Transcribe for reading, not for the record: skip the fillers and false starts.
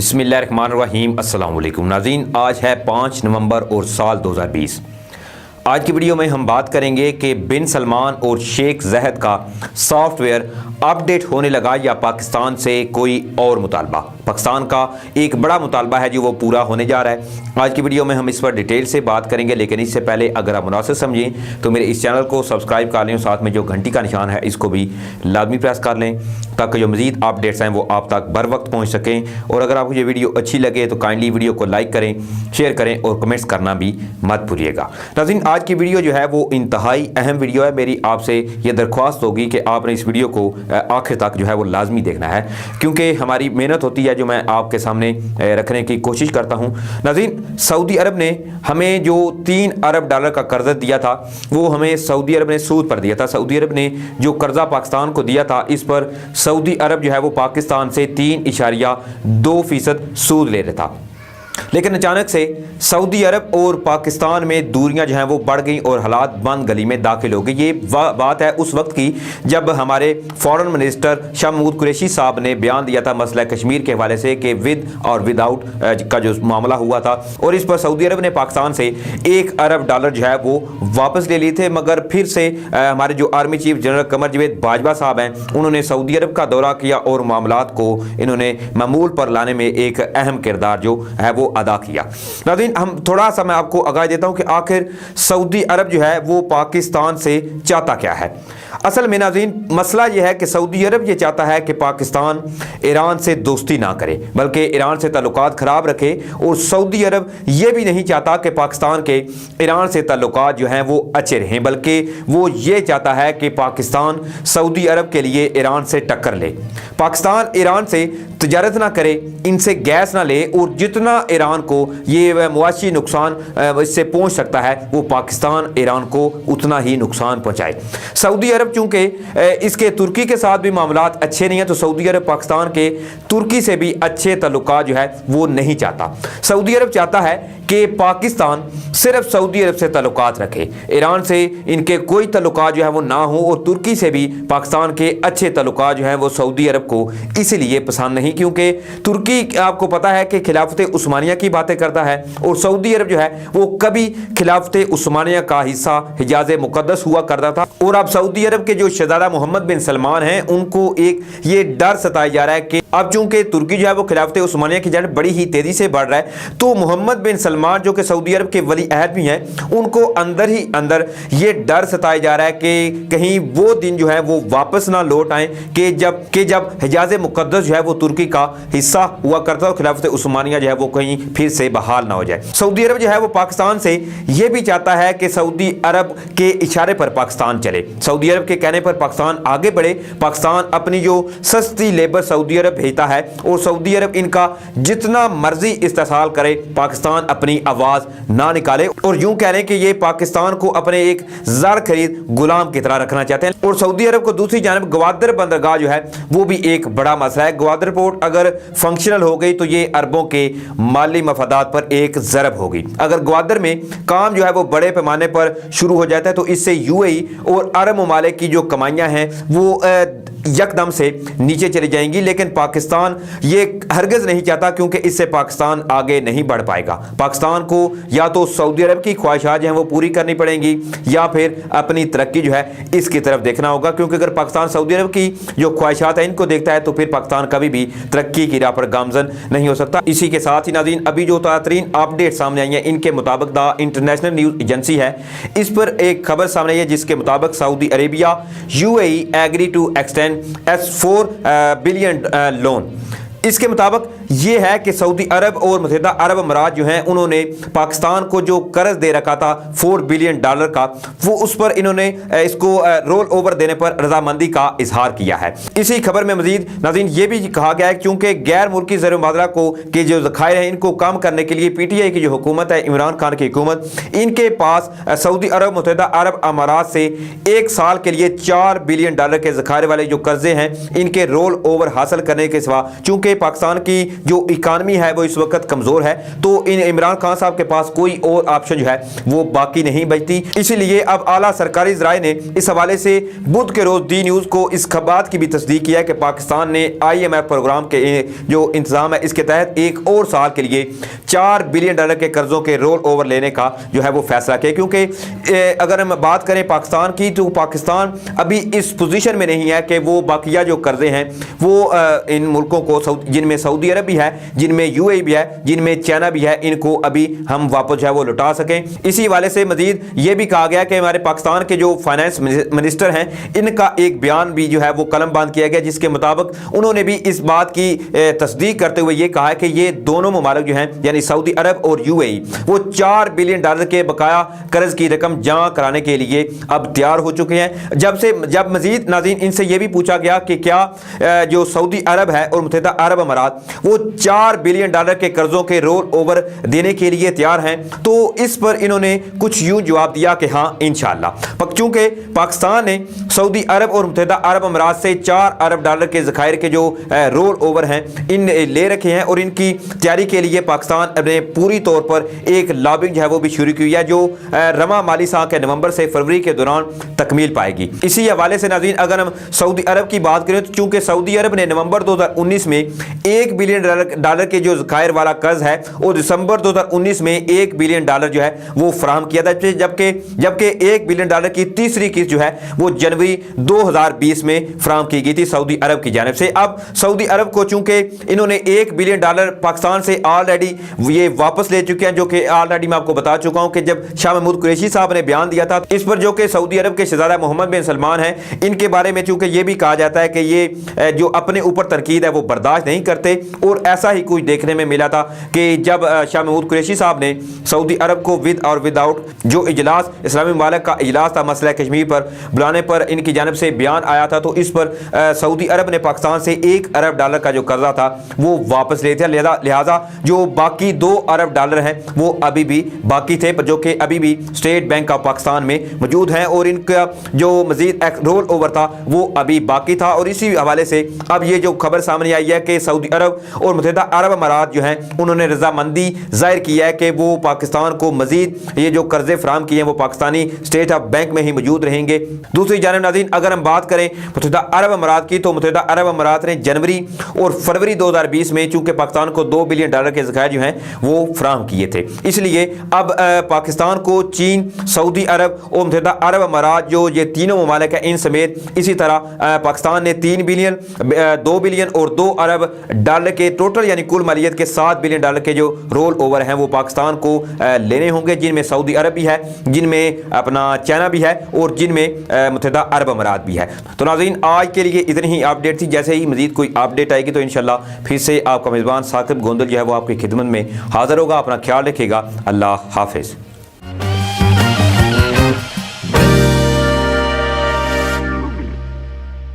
बिस्मिल्लाहिर्रहमानिर्रहीम। अस्सलाम वालेकुम नाज़रीन, आज है 5 नवंबर और साल 2020। आज की वीडियो में हम बात करेंगे कि बिन सलमान और शेख ज़ैद का सॉफ्टवेयर अपडेट होने लगा या पाकिस्तान से कोई और मुतालबा। पाकिस्तान का एक बड़ा मुतालबा है जो वो पूरा होने जा रहा है। आज की वीडियो में हम इस पर डिटेल से बात करेंगे, लेकिन इससे पहले अगर आप मुनासिब समझें तो मेरे इस चैनल को सब्सक्राइब कर लें, साथ में जो घंटी का निशान है इसको भी लाजमी प्रेस कर लें ताकि जो मज़ीद अपडेट्स हैं वो आप तक बर वक्त पहुँच सकें। और अगर आपको ये वीडियो अच्छी लगे तो काइंडली वीडियो को लाइक करें, शेयर करें और कमेंट्स करना भी मत भूलिएगा। नाज़रीन, आज की वीडियो जो है वो इंतहाई अहम वीडियो है। मेरी आपसे ये दरख्वास्त होगी कि आपने इस वीडियो को आखिर तक जो है वो लाजमी देखना है, क्योंकि हमारी मेहनत होती है जो मैं आपके सामने रखने की कोशिश करता हूँ। नाज़रीन, सऊदी अरब ने हमें जो $3 अरब का कर्जा दिया था वो हमें सऊदी अरब ने सूद पर दिया था। सऊदी अरब ने जो कर्जा पाकिस्तान को दिया था इस पर सऊदी अरब जो है वो पाकिस्तान से 3.2% सूद ले रहा था। लेकिन अचानक से सऊदी अरब और पाकिस्तान में दूरियां जो हैं वो बढ़ गई और हालात बंद गली में दाखिल हो गई। ये बात है उस वक्त की जब हमारे फॉरेन मिनिस्टर शाह महमूद कुरैशी साहब ने बयान दिया था मसला कश्मीर के हवाले से कि विद और विदाउट का जो मामला हुआ था, और इस पर सऊदी अरब ने पाकिस्तान से $1 अरब जो है वो वापस ले लिए थे। मगर फिर से हमारे जो आर्मी चीफ जनरल कमर जवेद बाजवा साहब हैं उन्होंने सऊदी अरब का दौरा किया और मामलात को इन्होंने मामूल पर लाने में एक अहम किरदार जो है वो अदा किया। नाज़रीन, हम थोड़ा सा मैं आपको आगाह देता हूं कि आखिर सऊदी अरब जो है वो पाकिस्तान से चाहता क्या है। असल में नाज़रीन मसला यह है कि सऊदी अरब ये चाहता है कि पाकिस्तान ईरान से दोस्ती ना करे बल्कि ईरान से ताल्लुकात ख़राब रखे, और सऊदी अरब ये भी नहीं चाहता कि पाकिस्तान के ईरान से ताल्लुकात जो हैं वो अच्छे रहें, बल्कि वो ये चाहता है कि पाकिस्तान सऊदी अरब के लिए ईरान से टक्कर ले। पाकिस्तान ईरान से तजारत ना करे, इनसे गैस ना ले, और जितना ईरान को ये मुआशी नुकसान इससे पहुंच सकता है वो पाकिस्तान ईरान को उतना ही नुकसान पहुंचाए। सऊदी अरब चूंकि इसके तुर्की के साथ भी मामलात अच्छे नहीं हैं तो सऊदी अरब पाकिस्तान के तुर्की से भी अच्छे ताल्लुकात जो है वो नहीं चाहता। सऊदी अरब चाहता है कि पाकिस्तान सिर्फ सऊदी अरब से ताल्लुकात रखे, ईरान से इनके कोई ताल्लुकात जो है वो ना हो, और तुर्की से भी पाकिस्तान के अच्छे ताल्लुकात जो हैं वो सऊदी अरब को इसलिए पसंद नहीं क्योंकि तुर्की आपको पता है कि खिलाफत उस्मानिया की बातें करता है, और सऊदी अरब जो है वो कभी खिलाफत उस्मानिया का हिस्सा हिजाज मुकद्दस हुआ करता था। और अब सऊदी अरब के जो शहजादा मोहम्मद बिन सलमान हैं उनको एक ये डर सताया जा रहा है कि अब चूंकि तुर्की जो है वो खिलाफत उस्मानिया की जानिब बड़ी ही तेजी से बढ़ रहा है, तो मोहम्मद बिन सलमान जो कि सऊदी अरब के वली अहद भी हैं उनको अंदर ही अंदर ये डर सताया जा रहा है कि कहीं वो दिन जो है वो वापस ना लौट आए कि जब हिजाज मुकद्दस जो है वो तुर्की का हिस्सा हुआ करता है, खिलाफत उस्मानिया जो है वो कहीं फिर से बहाल ना हो जाए। सऊदी अरब जो है वो पाकिस्तान से ये भी चाहता है कि सऊदी अरब के इशारे पर पाकिस्तान चले, सऊदी अरब के कहने पर पाकिस्तान आगे बढ़े। पाकिस्तान अपनी जो सस्ती लेबर सऊदी अरब भेजता है और सऊदी अरब इनका जितना मर्जी इस्तेसाल करे, पाकिस्तान अपनी आवाज ना निकाले, और यूं कह रहे हैं कि ये पाकिस्तान को अपने एक ज़र खरीद गुलाम की तरह रखना चाहते हैं। और सऊदी अरब को दूसरी जानब ग्वादर बंदरगाह जो है वो भी एक बड़ा मसला है। ग्वादर पोर्ट अगर फंक्शनल हो गई तो ये अरबों के माली मफादात पर एक ज़रब होगी। अगर ग्वादर में काम जो है वो बड़े पैमाने पर शुरू हो जाता है तो इससे यूएई और अरब ममालिक की जो कमाइयाँ हैं वो यकदम से नीचे चली जाएंगी। लेकिन पाकिस्तान ये हरगिज़ नहीं चाहता क्योंकि इससे पाकिस्तान आगे नहीं बढ़ पाएगा। पाकिस्तान को या तो सऊदी अरब की ख्वाहिशात जो हैं वो पूरी करनी पड़ेंगी या फिर अपनी तरक्की जो है इसकी तरफ देखना होगा, क्योंकि अगर पाकिस्तान सऊदी अरब की जो ख्वाहिशात हैं इनको देखता है तो फिर पाकिस्तान कभी भी तरक्की की राह पर गामजन नहीं हो सकता। इसी के साथ ही नाज़रीन अभी जो ताज़ा अपडेट सामने आई है इनके मुताबिक द इंटरनेशनल न्यूज़ एजेंसी है इस पर एक खबर सामने आई है जिसके मुताबिक Saudi Arabia UAE agree to extend $4 billion loan. इसके मुताबिक ये है कि सऊदी अरब और मुत्तहिदा अरब अमीरात जो हैं उन्होंने पाकिस्तान को जो कर्ज दे रखा था $4 बिलियन का, वो उस पर इन्होंने इसको रोल ओवर देने पर रजामंदी का इजहार किया है। इसी खबर में मजीद नाज़रीन ये भी कहा गया है क्योंकि गैर मुल्की ज़र मुबादला को के जो ज़खायर हैं इनको कम करने के लिए पीटीआई की जो हुकूमत है, इमरान खान की हुकूमत, इनके पास सऊदी अरब मुत्तहिदा अरब अमीरात से 1 साल के लिए $4 बिलियन के ज़खायर वाले जो कर्जे हैं इनके रोल ओवर हासिल करने के सिवा चूँकि पाकिस्तान की जो इकानमी है वो इस वक्त कमज़ोर है, तो इन इमरान खान साहब के पास कोई और ऑप्शन जो है वो बाकी नहीं बचती। इसीलिए अब आला सरकारी ज़राए ने इस हवाले से बुध के रोज़ डी न्यूज़ को इस बात की भी तस्दीक किया है कि पाकिस्तान ने IMF प्रोग्राम के जो इंतज़ाम है इसके तहत एक और साल के लिए $4 बिलियन के कर्ज़ों के रोल ओवर लेने का जो है वो फैसला किया। क्योंकि अगर हम बात करें पाकिस्तान की, तो पाकिस्तान अभी इस पोजीशन में नहीं है कि वो बाकिया जो कर्ज़े हैं वो इन मुल्कों को, जिनमें सऊदी अरब भी है, जिनमें UAE भी है, जिनमें चाइना भी है, इनको अभी हम वापस जो है वो लौटा सकें। इसी हवाले से मजीद ये भी कहा गया कि हमारे पाकिस्तान के जो फाइनेंस मिनिस्टर हैं इनका एक बयान भी जो है वो कलम बंद किया गया, जिसके मुताबिक उन्होंने भी इस बात की तस्दीक करते हुए ये कहा है कि ये दोनों ममालिक जो हैं यानी सऊदी अरब और UAE वो $4 बिलियन के बकाया कर्ज की रकम जमा कराने के लिए अब तैयार हो चुके हैं। जब मजीद नाज़रीन इनसे ये भी पूछा गया कि क्या जो सऊदी अरब है और मुत्तहिदा अरब अमारात वो $4 बिलियन के कर्जों के रोल ओवर देने के लिए तैयार हैं, तो इस पर इन्होंने कुछ यूं जवाब दिया कि हाँ इंशाअल्लाह। चूंकि पाकिस्तान ने सऊदी अरब और मुत्तहिदा अरब अमारात से $4 अरब के ज़खायर के जो रोल ओवर हैं इन ले रखे हैं, और इनकी तैयारी के लिए पाकिस्तान ने पूरी तौर पर एक लॉबिंग जो है वो भी शुरू की है, जो रवा माली साल के नवंबर से फरवरी के दौरान तकमील पाएगी। इसी हवाले से नाज़रीन अगर हम सऊदी अरब की बात करें, तो चूंकि सऊदी अरब ने नवंबर 2019 में $1 बिलियन के जो ज़खायर वाला कर्ज है और दिसंबर 2019 में $1 बिलियन जो है वो फराहम किया था, जबकि $1 बिलियन की तीसरी किस्त जो है वो जनवरी 2020 में फराहम की गई थी सऊदी अरब की जानिब से। अब सऊदी अरब को चूंकि इन्होंने $1 बिलियन पाकिस्तान से ऑलरेडी ये वापस ले चुके हैं, जो कि ऑलरेडी मैं आपको बता चुका हूं कि जब शाह महमूद कुरैशी साहब ने बयान दिया था इस पर, जो कि सऊदी अरब के शहजादा मोहम्मद बिन सलमान हैं, इनके बारे में चूंकि ये भी कहा जाता है कि ये जो अपने ऊपर तनकीद है वो बर्दाश्त नहीं करते, और ऐसा ही कुछ देखने में मिला था कि जब शाह महमूद कुरैशी साहब ने सऊदी अरब को विद और विदाउट जो इजलास इस्लामी ममालिक का इजलास था मसला कश्मीर पर बुलाने पर इनकी जानिब से बयान आया था, तो इस पर सऊदी अरब ने पाकिस्तान से $1 अरब का जो कर्जा था वो वापस ले लिया। लिहाजा जो बाकी $2 अरब हैं वो अभी भी बाकी थे, जो कि अभी भी स्टेट बैंक ऑफ पाकिस्तान में मौजूद हैं, और इनका जो मजीद रोल ओवर था वो अभी बाकी था। और इसी हवाले से अब ये जो खबर सामने आई है कि सऊदी अरब और मुत्तहिदा अरब अमारात जो हैं उन्होंने रजामंदी जाहिर किया है कि वो पाकिस्तान को मजीद ये जो कर्जे फराहम किए हैं वो पाकिस्तानी स्टेट ऑफ बैंक में ही मौजूद रहेंगे। दूसरी जानिब नाज़रीन अगर हम बात करें मुत्तहिदा अरब अमारात की, तो मुत्तहिदा अरब अमारात ने जनवरी और फरवरी 2020 में चूंकि पाकिस्तान को $2 बिलियन के ज़खायर जो हैं वो फराहम किए थे, इसलिए अब पाकिस्तान को चीन, सऊदी अरब और मुत्तहिदा अरब अमारात जो ये तीनों ममालिक हैं इन समेत इसी तरह पाकिस्तान ने $3 बिलियन, $2 बिलियन और $2 अरब के टोटल यानी कुल मालियत के $7 बिलियन के जो रोल ओवर हैं वो पाकिस्तान को लेने होंगे, जिनमें सऊदी अरब भी है, जिनमें अपना चाइना भी है और जिनमें मुत्तहिदा अरब अमारात भी है। तो नाज़रीन आज के लिए इतनी ही अपडेट थी, जैसे ही मजीद कोई अपडेट आएगी तो इंशाल्लाह फिर से आपका मेज़बान साकिब गोंदल जो है वो आपकी खिदमत में हाज़िर होगा। अपना ख्याल रखिएगा। अल्लाह हाफिज़।